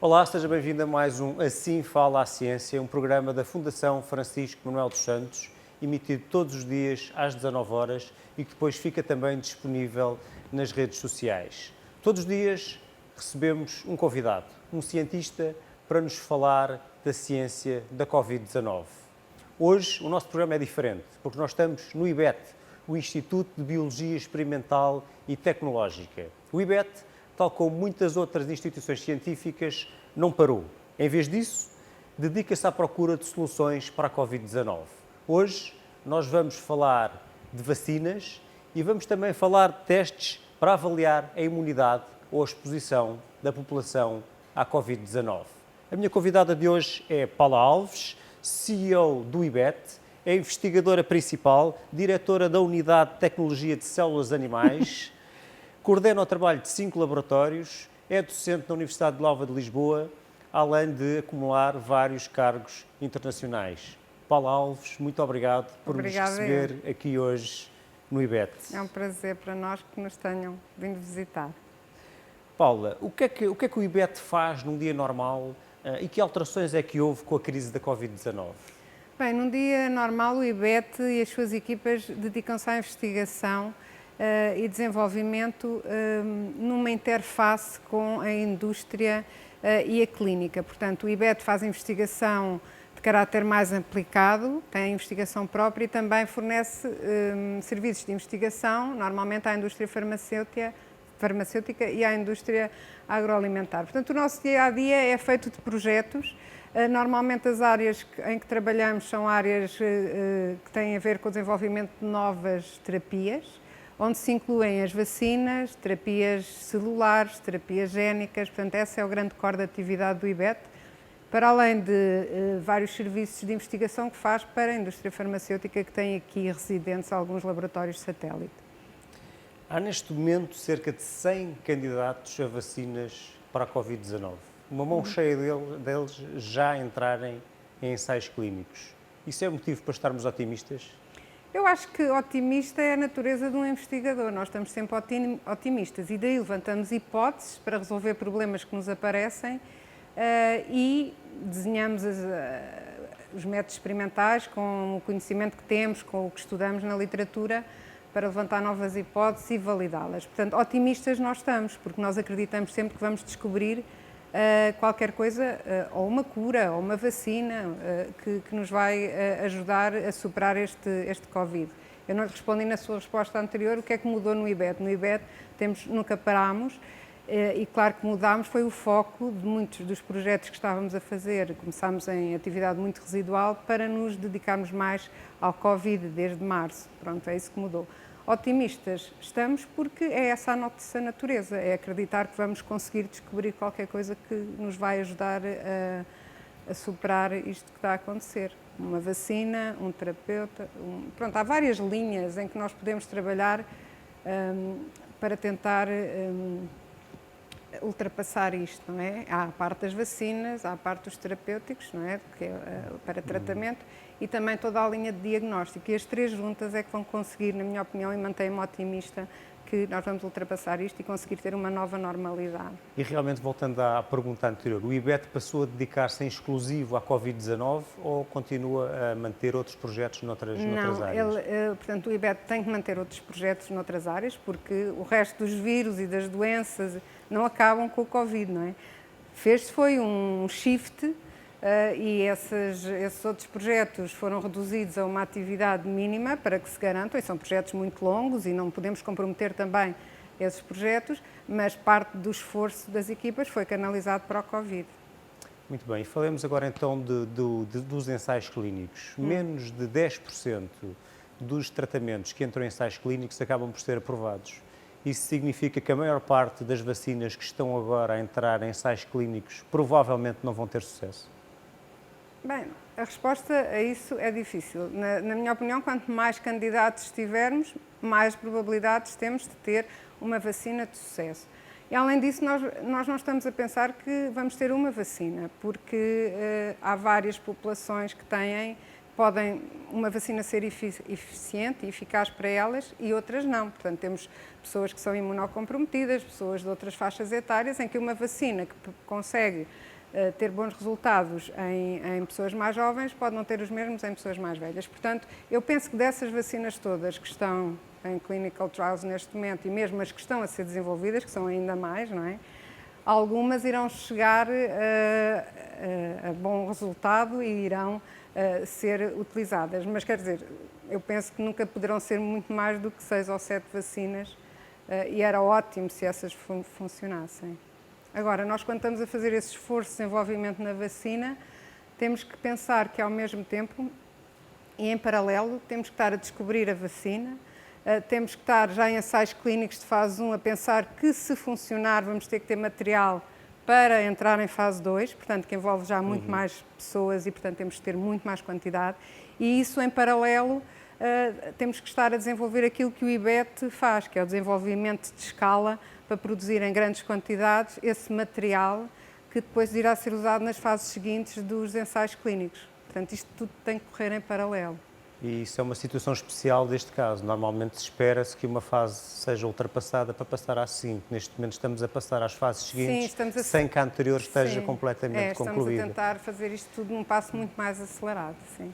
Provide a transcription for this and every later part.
Olá, seja bem-vindo a mais um Assim Fala a Ciência, um programa da Fundação Francisco Manuel dos Santos, emitido todos os dias às 19 horas e que depois fica também disponível nas redes sociais. Todos os dias recebemos um convidado, um cientista, para nos falar da ciência da Covid-19. Hoje o nosso programa é diferente, porque nós estamos no IBET, o Instituto de Biologia Experimental e Tecnológica. O IBET, tal como muitas outras instituições científicas, não parou. Em vez disso, dedica-se à procura de soluções para a Covid-19. Hoje nós vamos falar de vacinas e vamos também falar de testes para avaliar a imunidade ou a exposição da população à Covid-19. A minha convidada de hoje é Paula Alves, CEO do IBET, é investigadora principal, diretora da Unidade de Tecnologia de Células Animais, coordena o trabalho de 5 laboratórios, é docente na Universidade de Louva de Lisboa, além de acumular vários cargos internacionais. Paula Alves, muito obrigado por nos receber aqui hoje no IBET. É um prazer para nós que nos tenham vindo visitar. Paula, o que é que o IBET faz num dia normal e que alterações é que houve com a crise da Covid-19? Bem, num dia normal o IBET e as suas equipas dedicam-se à investigação e desenvolvimento numa interface com a indústria e a clínica. Portanto, o IBET faz investigação de caráter mais aplicado, tem investigação própria e também fornece serviços de investigação, normalmente à indústria farmacêutica e à indústria agroalimentar. Portanto, o nosso dia-a-dia é feito de projetos. Normalmente as áreas em que trabalhamos são áreas que têm a ver com o desenvolvimento de novas terapias, onde se incluem as vacinas, terapias celulares, terapias génicas. Portanto, essa é o grande core da atividade do IBET, para além de vários serviços de investigação que faz para a indústria farmacêutica, que tem aqui residentes alguns laboratórios satélite. Há neste momento cerca de 100 candidatos a vacinas para a Covid-19. Uma mão cheia deles já entrarem em ensaios clínicos. Isso é motivo para estarmos otimistas? Eu acho que otimista é a natureza de um investigador. Nós estamos sempre otimistas e daí levantamos hipóteses para resolver problemas que nos aparecem e desenhamos os métodos experimentais com o conhecimento que temos, com o que estudamos na literatura, para levantar novas hipóteses e validá-las. Portanto, otimistas nós estamos, porque nós acreditamos sempre que vamos descobrir qualquer coisa, ou uma cura, ou uma vacina, que nos vai ajudar a superar este Covid. Eu não lhe respondi na sua resposta anterior o que é que mudou no IBET. No IBET nunca parámos e claro que mudámos, foi o foco de muitos dos projetos que estávamos a fazer. Começámos em atividade muito residual para nos dedicarmos mais ao Covid desde março. Pronto, é isso que mudou. Otimistas estamos porque é essa a nossa natureza, é acreditar que vamos conseguir descobrir qualquer coisa que nos vai ajudar a superar isto que está a acontecer. Uma vacina, um terapeuta, pronto, há várias linhas em que nós podemos trabalhar para tentar ultrapassar isto, não é? Há a parte das vacinas, há a parte dos terapêuticos, não é? Que é para tratamento, e também toda a linha de diagnóstico. E as três juntas é que vão conseguir, na minha opinião, e mantenho-me otimista, que nós vamos ultrapassar isto e conseguir ter uma nova normalidade. E realmente, voltando à pergunta anterior, o IBET passou a dedicar-se em exclusivo à Covid-19 ou continua a manter outros projetos noutras áreas? Não, portanto, o IBET tem que manter outros projetos noutras áreas, porque o resto dos vírus e das doenças não acabam com o Covid, não é? Foi um shift e esses outros projetos foram reduzidos a uma atividade mínima para que se garantam, e são projetos muito longos e não podemos comprometer também esses projetos, mas parte do esforço das equipas foi canalizado para o Covid. Muito bem, e falemos agora então dos ensaios clínicos. Menos de 10% dos tratamentos que entram em ensaios clínicos acabam por ser aprovados. Isso significa que a maior parte das vacinas que estão agora a entrar em ensaios clínicos provavelmente não vão ter sucesso? Bem, a resposta a isso é difícil. Na minha opinião, quanto mais candidatos tivermos, mais probabilidades temos de ter uma vacina de sucesso. E, além disso, nós não estamos a pensar que vamos ter uma vacina, porque há várias populações que têm podem uma vacina ser eficiente e eficaz para elas e outras não. Portanto, temos pessoas que são imunocomprometidas, pessoas de outras faixas etárias, em que uma vacina que consegue ter bons resultados em pessoas mais jovens pode não ter os mesmos em pessoas mais velhas. Portanto, eu penso que dessas vacinas todas que estão em clinical trials neste momento e mesmo as que estão a ser desenvolvidas, que são ainda mais, não é? Algumas irão chegar a bom resultado e irão ser utilizadas. Mas, quer dizer, eu penso que nunca poderão ser muito mais do que 6 ou 7 vacinas e era ótimo se essas funcionassem. Agora, nós quando estamos a fazer esse esforço de desenvolvimento na vacina, temos que pensar que ao mesmo tempo e em paralelo temos que estar a descobrir a vacina, temos que estar já em ensaios clínicos de fase 1 a pensar que se funcionar vamos ter que ter material para entrar em fase 2, portanto que envolve já muito mais pessoas e portanto temos que ter muito mais quantidade e isso em paralelo temos que estar a desenvolver aquilo que o IBET faz, que é o desenvolvimento de escala para produzir em grandes quantidades esse material que depois irá ser usado nas fases seguintes dos ensaios clínicos. Portanto, isto tudo tem que correr em paralelo. E isso é uma situação especial deste caso. Normalmente espera-se que uma fase seja ultrapassada para passar à seguinte. Neste momento estamos a passar às fases seguintes sem que a anterior esteja completamente concluída. Estamos a tentar fazer isto tudo num passo muito mais acelerado, sim.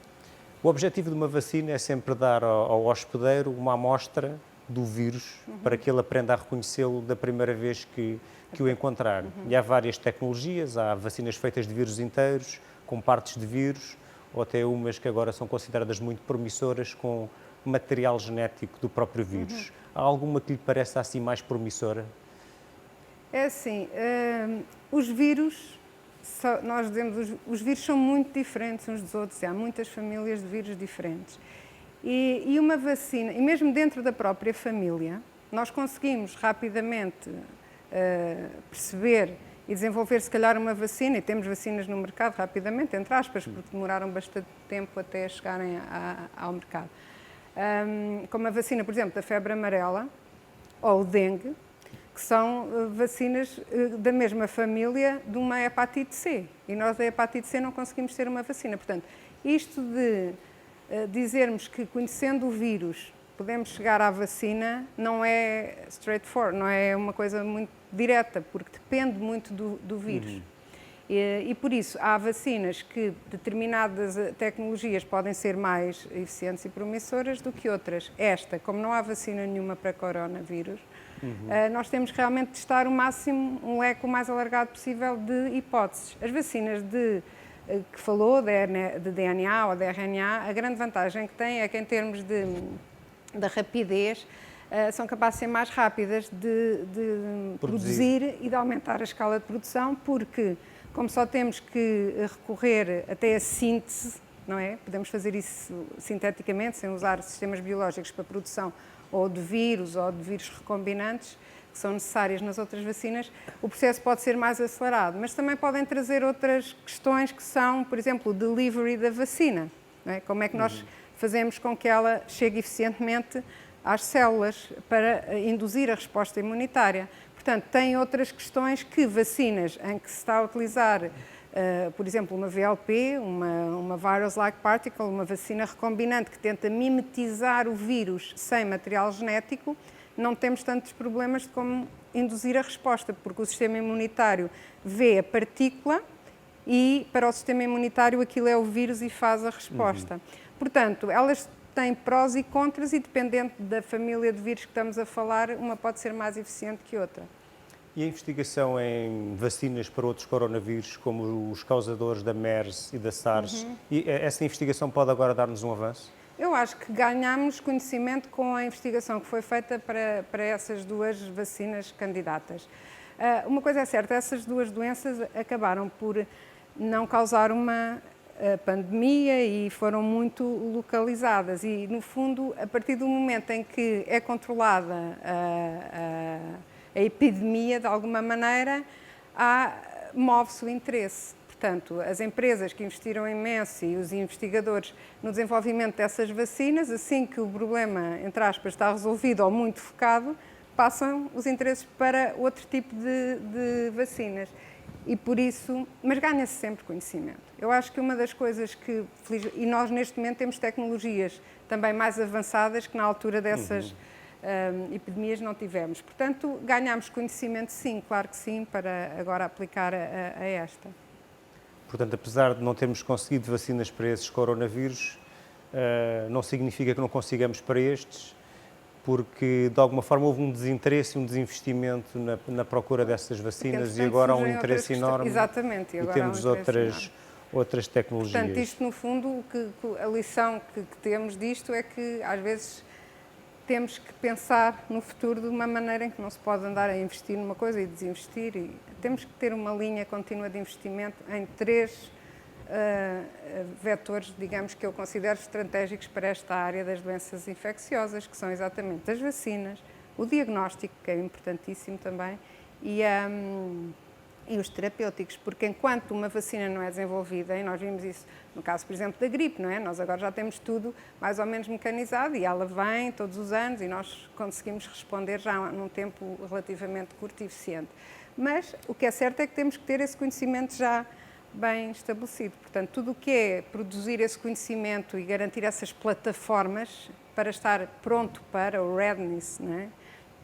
O objetivo de uma vacina é sempre dar ao hospedeiro uma amostra do vírus para que ele aprenda a reconhecê-lo da primeira vez que o encontrar. E há várias tecnologias, há vacinas feitas de vírus inteiros, com partes de vírus, ou até umas que agora são consideradas muito promissoras com material genético do próprio vírus. Há alguma que lhe pareça assim mais promissora? É assim, os vírus, nós dizemos, os vírus são muito diferentes uns dos outros, há muitas famílias de vírus diferentes. E uma vacina, e mesmo dentro da própria família, nós conseguimos rapidamente perceber e desenvolver, se calhar, uma vacina, e temos vacinas no mercado rapidamente, entre aspas, porque demoraram bastante tempo até chegarem ao mercado. Como a vacina, por exemplo, da febre amarela ou o dengue, que são vacinas da mesma família de uma hepatite C. E nós da hepatite C não conseguimos ter uma vacina. Portanto, isto de dizermos que conhecendo o vírus podemos chegar à vacina não é straightforward, não é uma coisa muito direta, porque depende muito do vírus. E por isso há vacinas que determinadas tecnologias podem ser mais eficientes e promissoras do que outras. Esta, como não há vacina nenhuma para coronavírus, nós temos que realmente testar o máximo, um leque o mais alargado possível de hipóteses. As vacinas que falou, de DNA ou de RNA, a grande vantagem que tem é que em termos de rapidez, são capazes de ser mais rápidas de produzir e de aumentar a escala de produção, porque como só temos que recorrer até a síntese, não é? Podemos fazer isso sinteticamente, sem usar sistemas biológicos para a produção ou de vírus recombinantes, que são necessárias nas outras vacinas, o processo pode ser mais acelerado, mas também podem trazer outras questões que são, por exemplo, o delivery da vacina, não é? Como é que nós fazemos com que ela chegue eficientemente às células para induzir a resposta imunitária. Portanto, tem outras questões que vacinas em que se está a utilizar, por exemplo, uma VLP, uma virus-like particle, uma vacina recombinante que tenta mimetizar o vírus sem material genético, não temos tantos problemas de como induzir a resposta, porque o sistema imunitário vê a partícula e para o sistema imunitário aquilo é o vírus e faz a resposta. Portanto, elas têm prós e contras e dependendo da família de vírus que estamos a falar, uma pode ser mais eficiente que outra. E a investigação em vacinas para outros coronavírus, como os causadores da MERS e da SARS, essa investigação pode agora dar-nos um avanço? Eu acho que ganhamos conhecimento com a investigação que foi feita para essas duas vacinas candidatas. Uma coisa é certa, essas duas doenças acabaram por não causar uma pandemia e foram muito localizadas e, no fundo, a partir do momento em que é controlada a epidemia, de alguma maneira, move-se o interesse. Portanto, as empresas que investiram imenso e os investigadores no desenvolvimento dessas vacinas, assim que o problema, entre aspas, está resolvido ou muito focado, passam os interesses para outro tipo de vacinas. E por isso, mas ganha-se sempre conhecimento. Eu acho que uma das coisas que, e nós neste momento temos tecnologias também mais avançadas que na altura dessas epidemias não tivemos. Portanto, ganhamos conhecimento sim, claro que sim, para agora aplicar a esta. Portanto, apesar de não termos conseguido vacinas para esses coronavírus, não significa que não consigamos para estes, porque de alguma forma houve um desinteresse, um desinvestimento na procura dessas vacinas e agora há um interesse enorme. Exatamente, e temos outras tecnologias. Portanto, isto no fundo, a lição que temos disto é que às vezes temos que pensar no futuro de uma maneira em que não se pode andar a investir numa coisa e desinvestir. E temos que ter uma linha contínua de investimento em 3 vetores, digamos, que eu considero estratégicos para esta área das doenças infecciosas, que são exatamente as vacinas, o diagnóstico, que é importantíssimo também, e os terapêuticos, porque enquanto uma vacina não é desenvolvida, e nós vimos isso no caso, por exemplo, da gripe, não é? Nós agora já temos tudo mais ou menos mecanizado e ela vem todos os anos e nós conseguimos responder já num tempo relativamente curto e eficiente. Mas o que é certo é que temos que ter esse conhecimento já bem estabelecido. Portanto, tudo o que é produzir esse conhecimento e garantir essas plataformas para estar pronto para o readiness, não é?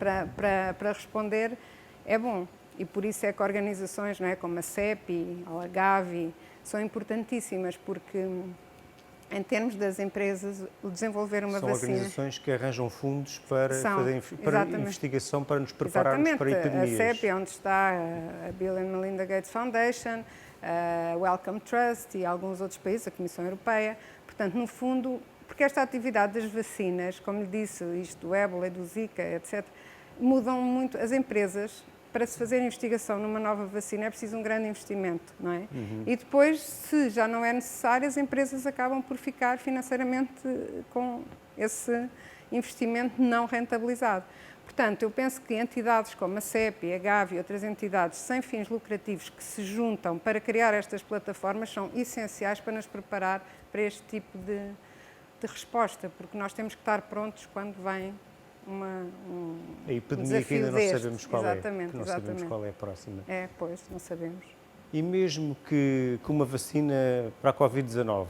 para responder, é bom. E por isso é que organizações, não é, como a CEPI ou a Gavi são importantíssimas, porque em termos das empresas, o desenvolver uma vacina... São organizações que arranjam fundos para investigação, para nos prepararmos para epidemias. A CEPI é onde está a Bill and Melinda Gates Foundation, a Wellcome Trust e alguns outros países, a Comissão Europeia. Portanto, no fundo, porque esta atividade das vacinas, como lhe disse, isto do ébola e do Zika, etc., mudam muito as empresas. Para se fazer investigação numa nova vacina é preciso um grande investimento, não é? E depois, se já não é necessário, as empresas acabam por ficar financeiramente com esse investimento não rentabilizado. Portanto, eu penso que entidades como a CEPI, a Gavi e outras entidades sem fins lucrativos que se juntam para criar estas plataformas são essenciais para nos preparar para este tipo de resposta, porque nós temos que estar prontos quando vem a epidemia que ainda não sabemos qual exatamente, é, não sabemos qual é a próxima. É, pois, não sabemos. E mesmo que uma vacina para a Covid-19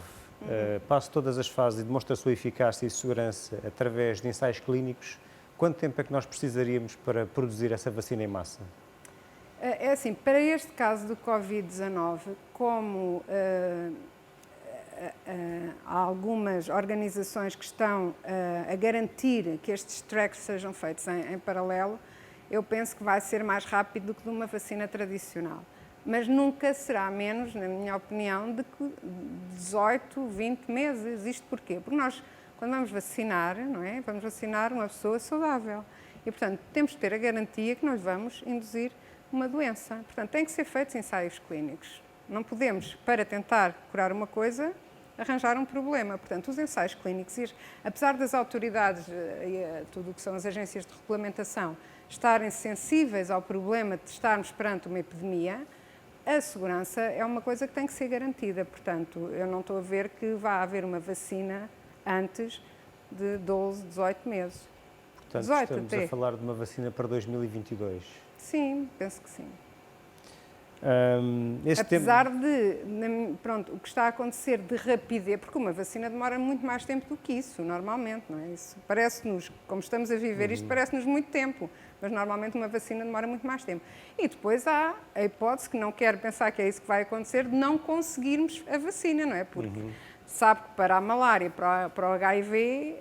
passe todas as fases e demonstre a sua eficácia e segurança através de ensaios clínicos, quanto tempo é que nós precisaríamos para produzir essa vacina em massa? É assim, para este caso do Covid-19, como há algumas organizações que estão a garantir que estes tracks sejam feitos em paralelo, eu penso que vai ser mais rápido do que de uma vacina tradicional. Mas nunca será menos, na minha opinião, de que 18, 20 meses. Isto porquê? Porque nós, quando vamos vacinar, não é? Vamos vacinar uma pessoa saudável. E, portanto, temos que ter a garantia que nós vamos induzir uma doença. Portanto, têm que ser feitos ensaios clínicos. Não podemos, para tentar curar uma coisa, arranjar um problema. Portanto, os ensaios clínicos, apesar das autoridades e tudo o que são as agências de regulamentação estarem sensíveis ao problema de estarmos perante uma epidemia, a segurança é uma coisa que tem que ser garantida. Portanto, eu não estou a ver que vá haver uma vacina antes de 12, 18 meses. Portanto, 18 estamos a falar de uma vacina para 2022. Sim, penso que sim. Apesar de, pronto, o que está a acontecer de rapidez, porque uma vacina demora muito mais tempo do que isso, normalmente, não é? Isso parece-nos, como estamos a viver isto, parece-nos muito tempo, mas normalmente uma vacina demora muito mais tempo. E depois há a hipótese, que não quero pensar que é isso que vai acontecer, de não conseguirmos a vacina, não é? Porque sabe que para a malária, para o HIV,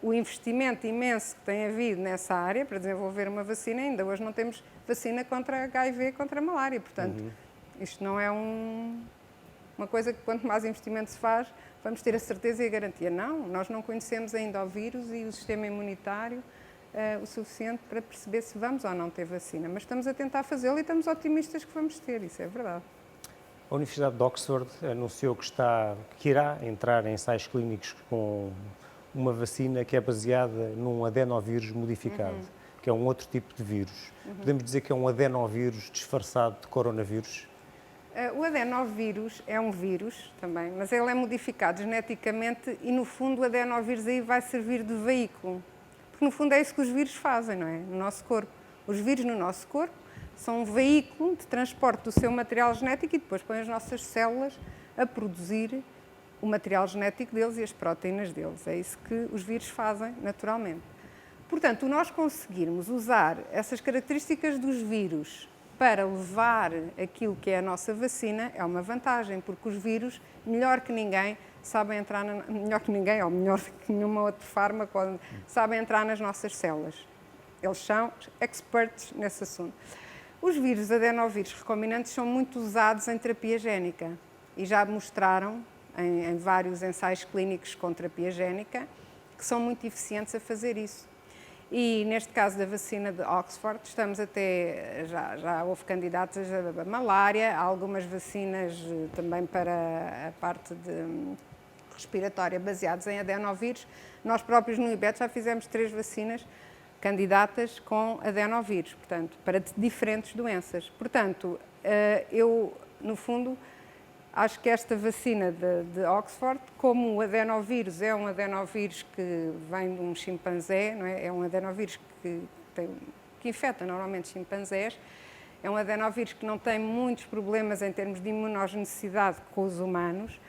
o investimento imenso que tem havido nessa área para desenvolver uma vacina, ainda hoje não temos vacina contra HIV, contra a malária. Portanto, isto não é uma coisa que quanto mais investimento se faz, vamos ter a certeza e a garantia. Não, nós não conhecemos ainda o vírus e o sistema imunitário o suficiente para perceber se vamos ou não ter vacina. Mas estamos a tentar fazê-lo e estamos otimistas que vamos ter, isso é verdade. A Universidade de Oxford anunciou que irá entrar em ensaios clínicos com uma vacina que é baseada num adenovírus modificado, que é um outro tipo de vírus. Podemos dizer que é um adenovírus disfarçado de coronavírus? O adenovírus é um vírus também, mas ele é modificado geneticamente e, no fundo, o adenovírus aí vai servir de veículo. Porque, no fundo, é isso que os vírus fazem, não é? No nosso corpo. Os vírus no nosso corpo são um veículo de transporte do seu material genético e depois põem as nossas células a produzir o material genético deles e as proteínas deles. É isso que os vírus fazem naturalmente. Portanto, nós conseguirmos usar essas características dos vírus para levar aquilo que é a nossa vacina é uma vantagem, porque os vírus, melhor que ninguém, sabem entrar, melhor que ninguém, ou melhor que nenhuma outra fármaco, sabem entrar nas nossas células. Eles são experts nesse assunto. Os vírus adenovírus recombinantes são muito usados em terapia génica e já mostraram em vários ensaios clínicos com terapia génica que são muito eficientes a fazer isso. E neste caso da vacina de Oxford, estamos até, já houve candidatos a malária, há algumas vacinas também para a parte respiratória baseadas em adenovírus. Nós próprios no IBET já fizemos 3 vacinas candidatas com adenovírus, portanto, para diferentes doenças. Portanto, eu, no fundo, acho que esta vacina de Oxford, como o adenovírus é um adenovírus que vem de um chimpanzé, não é? É um adenovírus que infecta normalmente chimpanzés, é um adenovírus que não tem muitos problemas em termos de imunogenicidade com os humanos.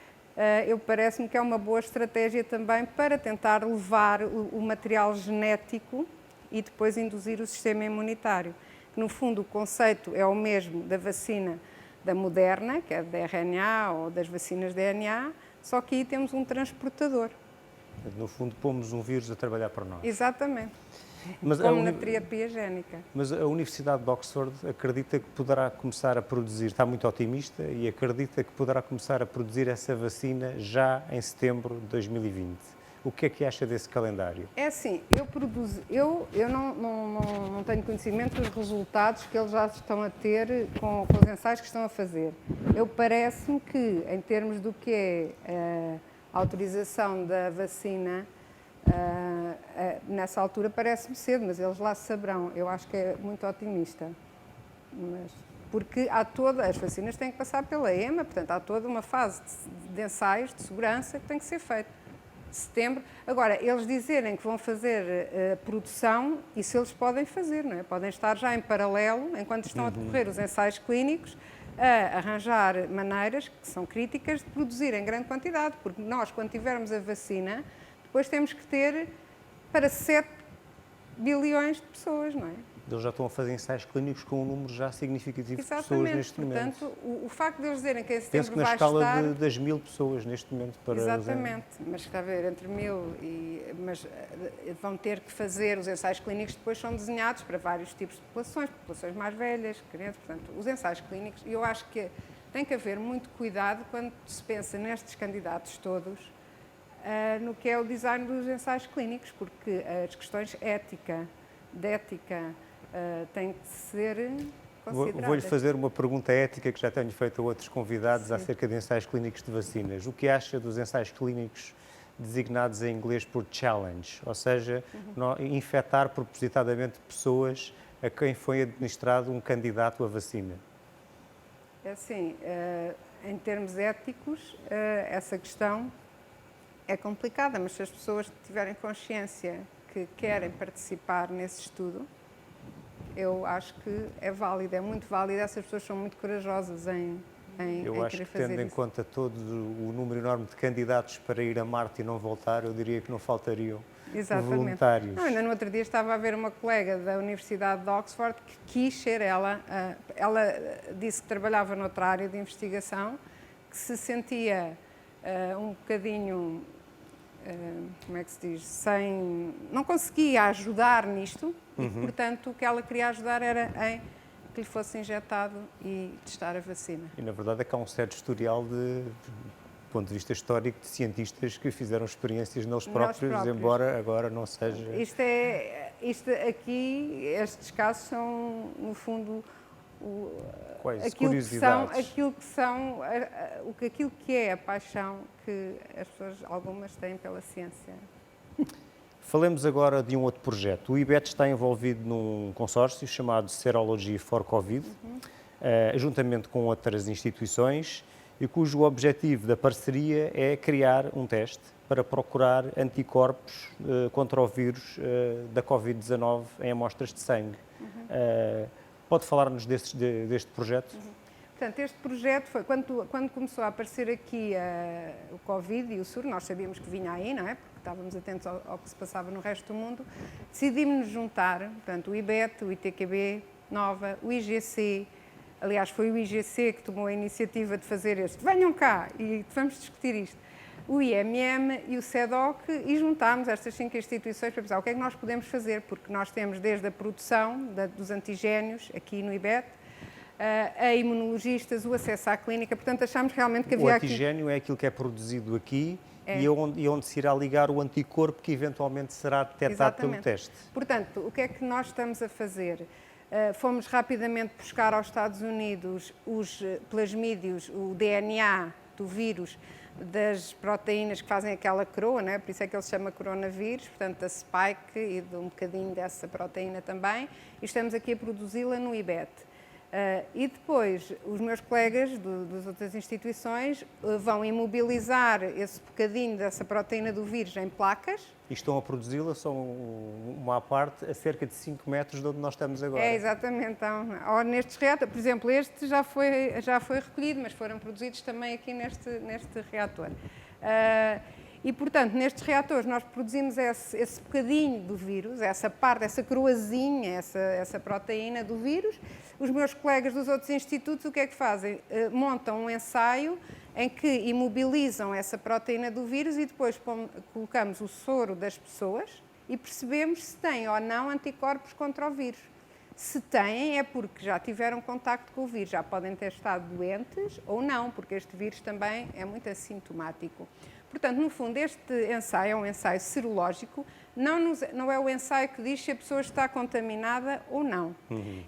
Eu parece-me que é uma boa estratégia também para tentar levar o material genético e depois induzir o sistema imunitário. No fundo, o conceito é o mesmo da vacina da Moderna, que é de RNA, ou das vacinas de DNA, só que aí temos um transportador. No fundo, pomos um vírus a trabalhar para nós. Exatamente. Mas como na terapia génica. Mas a Universidade de Oxford acredita que poderá começar a produzir, está muito otimista, e acredita que poderá começar a produzir essa vacina já em setembro de 2020. O que é que acha desse calendário? É assim, eu não tenho conhecimento dos resultados que eles já estão a ter com os ensaios que estão a fazer. Parece-me que, em termos do que é a autorização da vacina, nessa altura parece-me cedo, mas eles lá saberão. Eu acho que é muito otimista. Porque as vacinas têm que passar pela EMA, portanto há toda uma fase de ensaios de segurança que tem que ser feita. Setembro. Agora, eles dizerem que vão fazer a produção, isso eles podem fazer, não é? Podem estar já em paralelo, enquanto estão a decorrer os ensaios clínicos, a arranjar maneiras, que são críticas, de produzir em grande quantidade, porque nós, quando tivermos a vacina, depois temos que ter para 7 bilhões de pessoas, não é? Eles já estão a fazer ensaios clínicos com um número já significativo de pessoas neste momento. Portanto, o facto de eles dizerem que em setembro penso que na escala estar... das 1000 pessoas neste momento. Para Exatamente, mas está a ver, entre 1000 mas vão ter que fazer, os ensaios clínicos depois são desenhados para vários tipos de populações mais velhas, crianças, portanto, os ensaios clínicos, e eu acho que tem que haver muito cuidado quando se pensa nestes candidatos todos, no que é o design dos ensaios clínicos, porque as questões de ética, têm que ser consideradas. Vou-lhe fazer uma pergunta ética que já tenho feito a outros convidados acerca de ensaios clínicos de vacinas. O que acha dos ensaios clínicos designados em inglês por challenge, ou seja, infectar propositadamente pessoas a quem foi administrado um candidato à vacina? É assim, em termos éticos, essa questão é complicada, mas se as pessoas tiverem consciência que querem participar nesse estudo, eu acho que é válido, é muito válido. Essas pessoas são muito corajosas em Eu acho que, tendo em conta todo o número enorme de candidatos para ir a Marte e não voltar, eu diria que não faltariam voluntários. Não, ainda no outro dia estava a ver uma colega da Universidade de Oxford que quis ser ela disse que trabalhava noutra área de investigação, que se sentia um bocadinho, como é que se diz, não conseguia ajudar nisto e, portanto, o que ela queria ajudar era em que lhe fosse injetado e testar a vacina. E, na verdade, é que há um certo historial do ponto de vista histórico de cientistas que fizeram experiências neles próprios, embora agora não seja... Estes casos são, no fundo, aquilo que é a paixão que as pessoas, algumas, têm pela ciência. Falemos agora de um outro projeto. O IBET está envolvido num consórcio chamado Serology for Covid, juntamente com outras instituições, e cujo objetivo da parceria é criar um teste para procurar anticorpos contra o vírus da Covid-19 em amostras de sangue. Pode falar-nos deste projeto? Portanto, este projeto foi, quando começou a aparecer aqui o Covid e o surto, nós sabíamos que vinha aí, não é? Porque estávamos atentos ao que se passava no resto do mundo, decidimos nos juntar, portanto, o IBET, o ITQB, Nova, o IGC, aliás, foi o IGC que tomou a iniciativa de fazer venham cá e vamos discutir isto, o IMM e o CEDOC, e juntámos estas 5 instituições para pensar o que é que nós podemos fazer, porque nós temos desde a produção dos antigénios aqui no IBET, a imunologistas, o acesso à clínica, portanto achámos realmente que havia aqui... O antigénio é aquilo que é produzido aqui e onde se irá ligar o anticorpo que eventualmente será detectado pelo teste. Portanto, o que é que nós estamos a fazer? Fomos rapidamente buscar aos Estados Unidos os plasmídios, o DNA do vírus, das proteínas que fazem aquela coroa, não é? Por isso é que ele se chama coronavírus, portanto da spike e de um bocadinho dessa proteína também, e estamos aqui a produzi-la no IBET. E depois, os meus colegas das outras instituições vão imobilizar esse bocadinho dessa proteína do vírus em placas. E estão a produzi-la, são uma à parte, a cerca de 5 metros de onde nós estamos agora. É, exatamente. Então, nestes reatores, por exemplo, este já foi recolhido, mas foram produzidos também aqui neste reator. E, portanto, nestes reatores nós produzimos esse bocadinho do vírus, essa parte, essa coroazinha, essa proteína do vírus. Os meus colegas dos outros institutos, o que é que fazem? Montam um ensaio em que imobilizam essa proteína do vírus e depois colocamos o soro das pessoas e percebemos se têm ou não anticorpos contra o vírus. Se têm, é porque já tiveram contacto com o vírus, já podem ter estado doentes ou não, porque este vírus também é muito assintomático. Portanto, no fundo, este ensaio é um ensaio serológico, não é o ensaio que diz se a pessoa está contaminada ou não.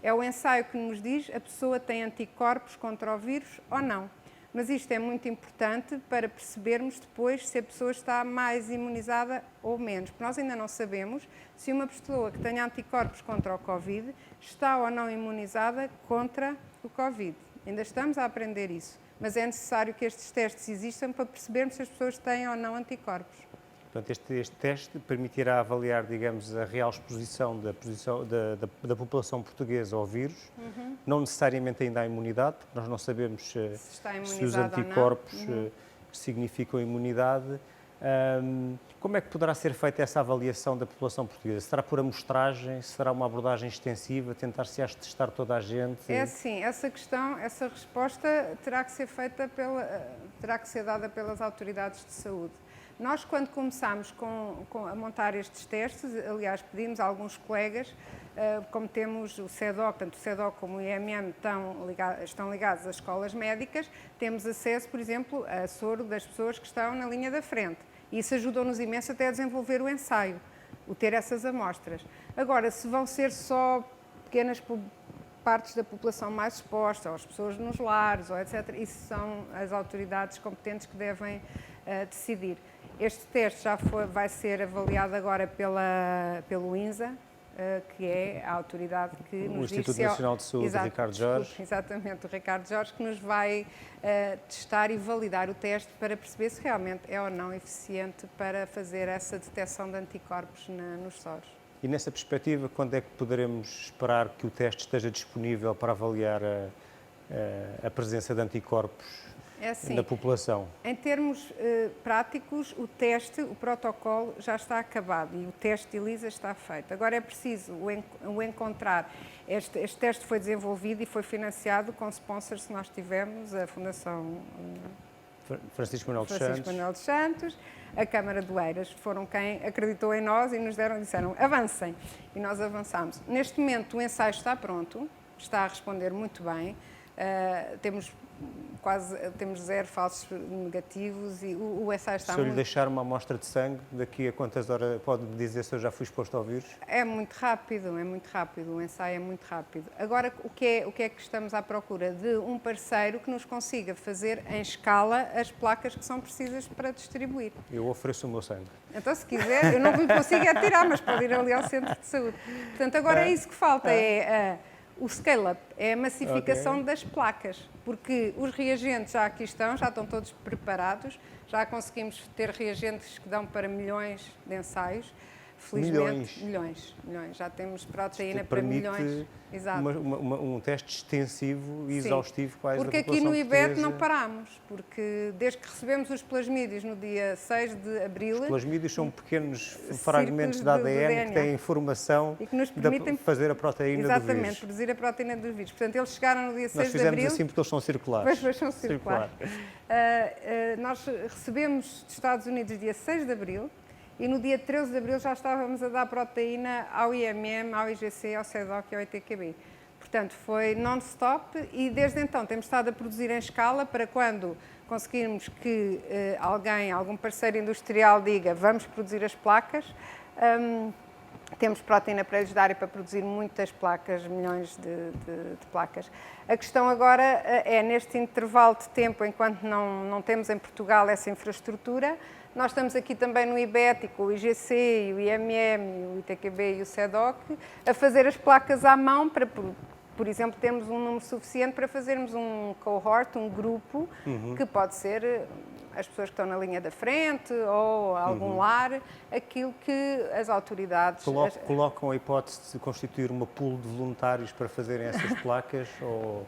É o ensaio que nos diz a pessoa tem anticorpos contra o vírus ou não. Mas isto é muito importante para percebermos depois se a pessoa está mais imunizada ou menos. Porque nós ainda não sabemos se uma pessoa que tenha anticorpos contra o Covid está ou não imunizada contra o Covid. Ainda estamos a aprender isso. Mas é necessário que estes testes existam para percebermos se as pessoas têm ou não anticorpos. Portanto, este teste permitirá avaliar, digamos, a real exposição da população portuguesa ao vírus, não necessariamente ainda a imunidade, porque nós não sabemos se os anticorpos significam imunidade. Como é que poderá ser feita essa avaliação da população portuguesa? Será por amostragem? Será uma abordagem extensiva? Tentar-se testar toda a gente? É assim, essa resposta terá que ser feita terá que ser dada pelas autoridades de saúde. Nós, quando começámos a montar estes testes, aliás, pedimos a alguns colegas, como temos o CEDOC, tanto o CEDOC como o IMM estão ligados às escolas médicas, temos acesso, por exemplo, a soro das pessoas que estão na linha da frente. E isso ajudou-nos imenso até a desenvolver o ensaio, o ter essas amostras. Agora, se vão ser só pequenas partes da população mais exposta, ou as pessoas nos lares, ou etc., isso são as autoridades competentes que devem decidir. Este teste vai ser avaliado agora pelo INSA, que é a autoridade que nos diz... O Instituto Nacional de Saúde, Exato, Ricardo Jorge. Exatamente, o Ricardo Jorge, que nos vai testar e validar o teste para perceber se realmente é ou não eficiente para fazer essa detecção de anticorpos nos soros. E nessa perspectiva, quando é que poderemos esperar que o teste esteja disponível para avaliar a presença de anticorpos na população? Em termos práticos, o protocolo já está acabado e o teste de ELISA está feito. Agora é preciso o encontrar. Este teste foi desenvolvido e foi financiado com sponsors que nós tivemos, a Fundação Francisco Manuel dos Santos, a Câmara de Oeiras, foram quem acreditou em nós e disseram avancem. E nós avançamos. Neste momento o ensaio está pronto, está a responder muito bem, temos 0 falsos negativos e o ensaio está muito... Se eu lhe deixar uma amostra de sangue, daqui a quantas horas pode-me dizer se eu já fui exposto ao vírus? É muito rápido, o ensaio é muito rápido. Agora, o que é que estamos à procura? De um parceiro que nos consiga fazer em escala as placas que são precisas para distribuir. Eu ofereço o meu sangue. Então, se quiser, eu não lhe consigo tirar, mas pode ir ali ao centro de saúde. Portanto, agora é isso que falta, o scale-up, é a massificação das placas, porque os reagentes já aqui estão todos preparados, já conseguimos ter reagentes que dão para milhões de ensaios, Felizmente, milhões. Já temos proteína para milhões. Exato. Um teste extensivo e exaustivo quase porque da população aqui no portuguesa. IBET não paramos, porque desde que recebemos os plasmídios no dia 6 de abril... Os plasmídios são pequenos fragmentos de ADN que têm informação e que nos permitem de fazer a proteína do vírus. Exatamente, produzir a proteína dos vírus. Portanto, eles chegaram no dia 6 de abril... Nós fizemos assim porque eles são circulares. Pois são circulares. Nós recebemos dos Estados Unidos dia 6 de abril, e no dia 13 de abril já estávamos a dar proteína ao IMM, ao IGC, ao CEDOC e ao ITQB. Portanto, foi non-stop e desde então temos estado a produzir em escala para quando conseguirmos que algum parceiro industrial diga vamos produzir as placas, temos proteína para lhes dar e para produzir muitas placas, milhões de placas. A questão agora é, neste intervalo de tempo, enquanto não temos em Portugal essa infraestrutura, nós estamos aqui também no IBET, com o IGC, o IMM, o ITQB e o CEDOC, a fazer as placas à mão para, por exemplo, termos um número suficiente para fazermos um cohort, um grupo, que pode ser as pessoas que estão na linha da frente ou algum lar, aquilo que as autoridades... Colocam a hipótese de constituir uma pool de voluntários para fazerem essas placas ou...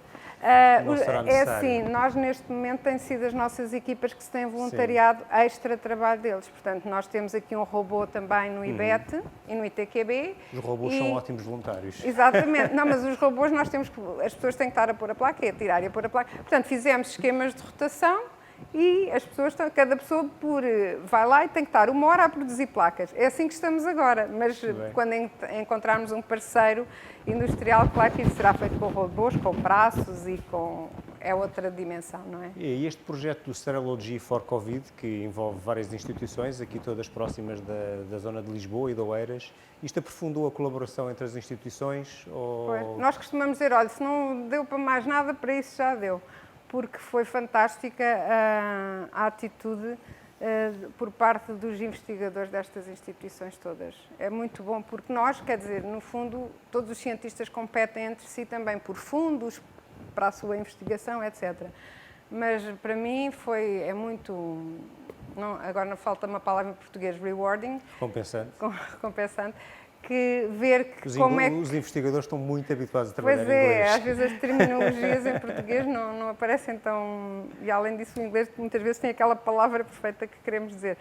Não será necessário? É assim, nós neste momento têm sido as nossas equipas que se têm voluntariado extra trabalho deles. Portanto, nós temos aqui um robô também no IBET e no ITQB. Os robôs são ótimos voluntários. Exatamente. Não, mas os robôs as pessoas têm que estar a pôr a placa e a tirar e a pôr a placa. Portanto, fizemos esquemas de rotação e as pessoas, cada pessoa vai lá e tem que estar 1 hora a produzir placas. É assim que estamos agora, mas quando encontrarmos um parceiro industrial, claro que isso será feito com robôs, com braços e é outra dimensão, não é? E este projeto do Serology for Covid, que envolve várias instituições, aqui todas próximas da zona de Lisboa e de Oeiras, isto aprofundou a colaboração entre as instituições? Pois, nós costumamos dizer, olha, se não deu para mais nada, para isso já deu. Porque foi fantástica a atitude por parte dos investigadores destas instituições todas. É muito bom porque nós, quer dizer, no fundo, todos os cientistas competem entre si também por fundos, para a sua investigação, etc. Mas para mim é muito, agora não falta uma palavra em português, rewarding. Compensante. Que ver que os investigadores estão muito habituados a trabalhar em inglês. Pois é, às vezes as terminologias em português não aparecem tão... E além disso o inglês muitas vezes tem aquela palavra perfeita que queremos dizer.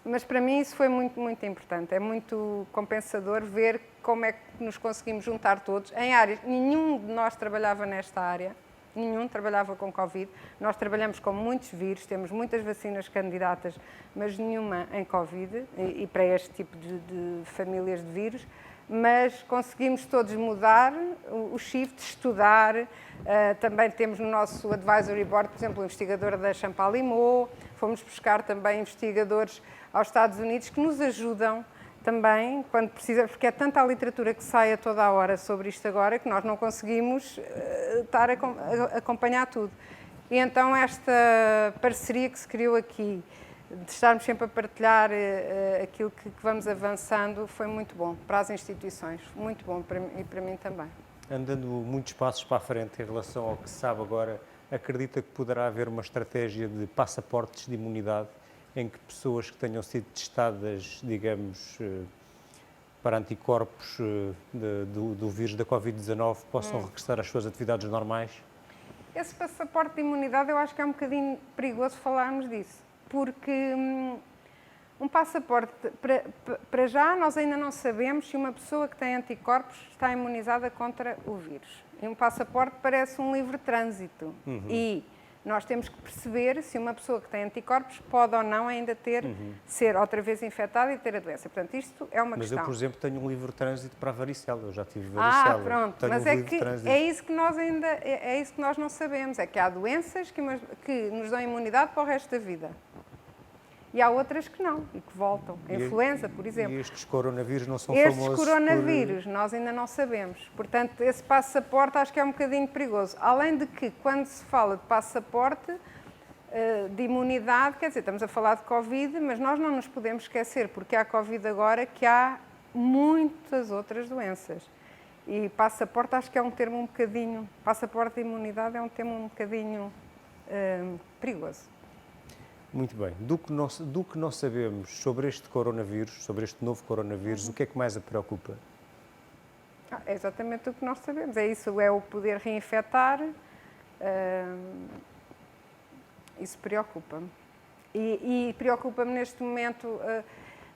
Mas para mim isso foi muito, muito importante. É muito compensador ver como é que nos conseguimos juntar todos em áreas. Nenhum de nós trabalhava nesta área. Nenhum trabalhava com Covid. Nós trabalhamos com muitos vírus, temos muitas vacinas candidatas, mas nenhuma em Covid e para este tipo de famílias de vírus. Mas conseguimos todos mudar o shift, estudar. Também temos no nosso advisory board, por exemplo, o investigador da Champalimau. Fomos buscar também investigadores aos Estados Unidos que nos ajudam também, quando precisa, porque é tanta a literatura que sai a toda a hora sobre isto agora que nós não conseguimos estar a acompanhar tudo. E então esta parceria que se criou aqui, de estarmos sempre a partilhar aquilo que vamos avançando, foi muito bom para as instituições, muito bom e para mim também. Andando muitos passos para a frente em relação ao que se sabe agora, acredita que poderá haver uma estratégia de passaportes de imunidade em que pessoas que tenham sido testadas, digamos, para anticorpos do vírus da Covid-19 possam regressar às suas atividades normais? Esse passaporte de imunidade eu acho que é um bocadinho perigoso falarmos disso, porque um passaporte, para já nós ainda não sabemos se uma pessoa que tem anticorpos está imunizada contra o vírus. E um passaporte parece um livre trânsito e nós temos que perceber se uma pessoa que tem anticorpos pode ou não ainda ser outra vez infectada e ter a doença. Portanto, isto é uma questão. Mas eu, por exemplo, tenho um livre trânsito para a varicela. Eu já tive varicela. Pronto. Tenho mas é isso que nós não sabemos. É que há doenças que nos dão imunidade para o resto da vida. E há outras que não, e que voltam. A influenza, por exemplo. E estes coronavírus não são famosos Estes coronavírus, nós ainda não sabemos. Portanto, esse passaporte acho que é um bocadinho perigoso. Além de que, quando se fala de passaporte de imunidade, quer dizer, estamos a falar de Covid, mas nós não nos podemos esquecer, porque há Covid agora, que há muitas outras doenças. E passaporte acho que é um termo um bocadinho... Passaporte de imunidade é um termo um bocadinho perigoso. Muito bem. Do que não sabemos sobre este coronavírus, sobre este novo coronavírus, o que é que mais a preocupa? É exatamente o que nós sabemos. É isso, é o poder reinfetar. Isso preocupa-me. E preocupa-me neste momento,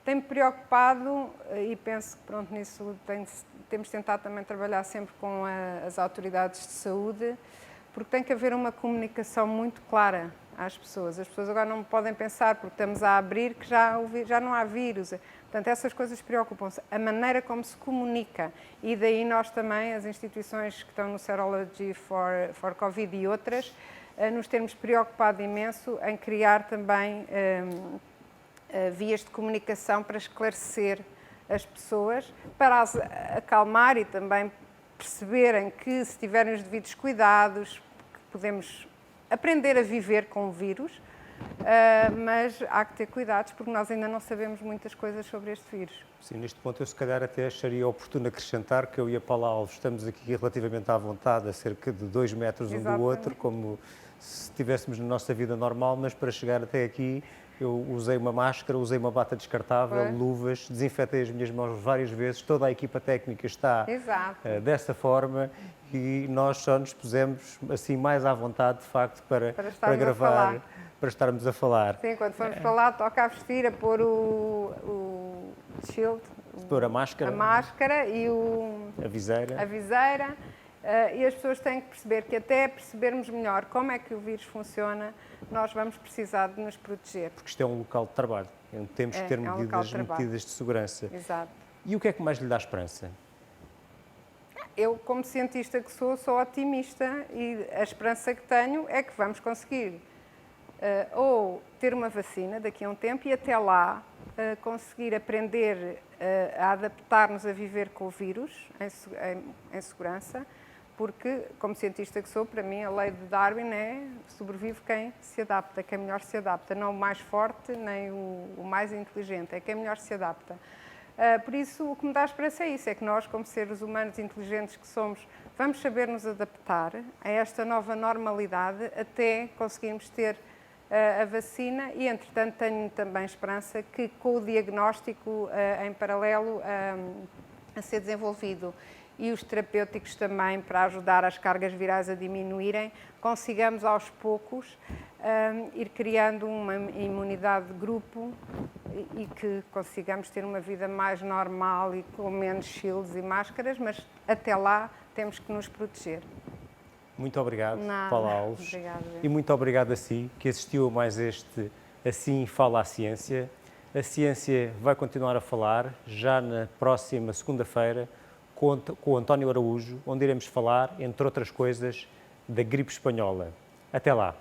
tem-me preocupado e penso que pronto, nisso temos tentado também trabalhar sempre com as autoridades de saúde, porque tem que haver uma comunicação muito clara às pessoas. As pessoas agora não podem pensar, porque estamos a abrir, que já não há vírus. Portanto, essas coisas preocupam-se. A maneira como se comunica. E daí nós também, as instituições que estão no Serology for Covid e outras, nos temos preocupado imenso em criar também vias de comunicação para esclarecer as pessoas, para as acalmar e também perceberem que se tiverem os devidos cuidados, que podemos aprender a viver com o vírus, mas há que ter cuidados porque nós ainda não sabemos muitas coisas sobre este vírus. Sim, neste ponto eu se calhar até acharia oportuno acrescentar que eu e a Paula Alves estamos aqui relativamente à vontade, a cerca de 2 metros um do outro, como se estivéssemos na nossa vida normal, mas para chegar até aqui eu usei uma máscara, usei uma bata descartável, luvas, desinfetei as minhas mãos várias vezes, toda a equipa técnica está dessa forma e nós só nos pusemos assim mais à vontade, de facto, para gravar, para estarmos a falar. Sim, quando formos para lá toca a vestir, a pôr o shield, pôr a máscara e a viseira. E as pessoas têm que perceber que até percebermos melhor como é que o vírus funciona, nós vamos precisar de nos proteger. Porque isto é um local de trabalho, temos que ter medidas de segurança. Exato. E o que é que mais lhe dá esperança? Eu, como cientista que sou otimista e a esperança que tenho é que vamos conseguir ou ter uma vacina daqui a um tempo e até lá conseguir aprender a adaptar-nos a viver com o vírus em segurança, porque, como cientista que sou, para mim a lei de Darwin é sobrevive quem se adapta, quem melhor se adapta, não o mais forte nem o mais inteligente, é quem melhor se adapta. Por isso, o que me dá esperança é isso, é que nós, como seres humanos inteligentes que somos, vamos saber nos adaptar a esta nova normalidade até conseguirmos ter a vacina e, entretanto, tenho também esperança que com o diagnóstico em paralelo a ser desenvolvido e os terapêuticos também para ajudar as cargas virais a diminuírem, consigamos aos poucos ir criando uma imunidade de grupo e que consigamos ter uma vida mais normal e com menos shields e máscaras, mas até lá temos que nos proteger. Muito obrigado, Paula Alves. Obrigada. E muito obrigado a si, que assistiu a mais este Assim Fala a Ciência. A ciência vai continuar a falar já na próxima segunda-feira com o António Araújo, onde iremos falar, entre outras coisas, da gripe espanhola. Até lá!